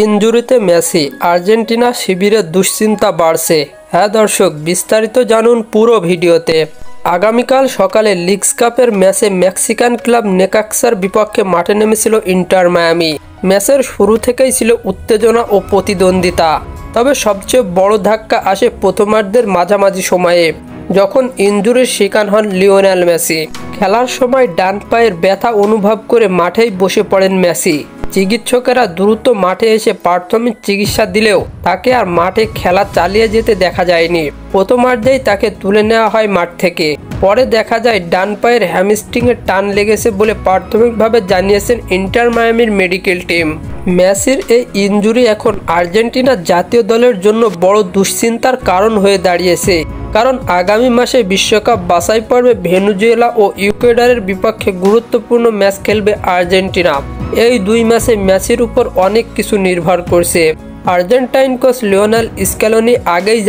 ইনজুরিতে Messi, Argentina শিবিরে দুশ্চিন্তা বাড়ছে। হ্যাঁ দর্শক, বিস্তারিত জানুন পুরো ভিডিওতে। আগামীকাল সকালে লিগস কাপের ম্যাচে মেক্সিকান ক্লাব নেকাক্সার বিপক্ষে মাঠে নেমেছিল ইন্টার মায়ামি। ম্যাচের শুরু থেকেই ছিল উত্তেজনা ও প্রতিদ্বন্দ্বিতা, তবে সবচেয়ে বড় ধাক্কা আসে প্রথমার্ধের মাঝামাঝি সময়ে, যখন ইনজুরির শিকার হন লিওনেল মেসি। খেলার সময় ডান পায়ের ব্যথা অনুভব করে মাঠেই বসে পড়েন মেসি। চিকিৎসকেরা দ্রুত মাঠে এসে প্রাথমিক চিকিৎসা দিলেও তাকে আর মাঠে খেলা চালিয়ে যেতে দেখা যায়নি। প্রথমার্ধেই তাকে তুলে নেওয়া হয় মাঠ থেকে। পরে দেখা যায় ডান পায়ের হ্যামস্ট্রিংয়ে টান লেগেছে বলে প্রাথমিকভাবে জানিয়েছেন ইন্টার মায়ামির মেডিকেল টিম। মেসির এই ইনজুরি এখন আর্জেন্টিনা জাতীয় দলের জন্য বড় দুশ্চিন্তার কারণ হয়ে দাঁড়িয়েছে, কারণ আগামী মাসে বিশ্বকাপ বাছাই পর্বে ভেনেজুয়েলা ও ইকুয়েডরের বিপক্ষে গুরুত্বপূর্ণ ম্যাচ খেলবে আর্জেন্টিনা। এই দুই ম্যাচে মেসির উপর অনেক কিছু নির্ভর করছে। আর্জেন্টাইন কোচ লিওনেল স্ক্যালোনি আগেই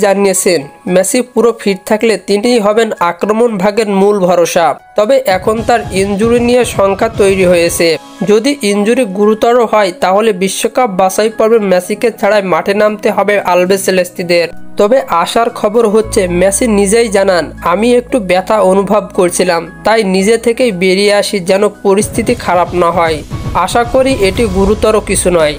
জানিয়েছেন মেসি পুরো ফিট থাকলে তিনিই হবেন আক্রমণ ভাগের মূল ভরসা। তবে এখন তার ইনজুরি নিয়ে শঙ্কা তৈরি হয়েছে। যদি ইনজুরি গুরুতর হয় তাহলে বিশ্বকাপ বাছাই পর্বে মেসিকে ছাড়াই মাঠে নামতে হবে আলবিসেলেস্তিদের। তবে আশার খবর হচ্ছে মেসি নিজেই জানান, আমি একটু ব্যথা অনুভব করছিলাম, তাই নিজে থেকেই বেরিয়ে আসি যেন পরিস্থিতি খারাপ না হয়। আশা করি এটি গুরুতর কিছু নয়।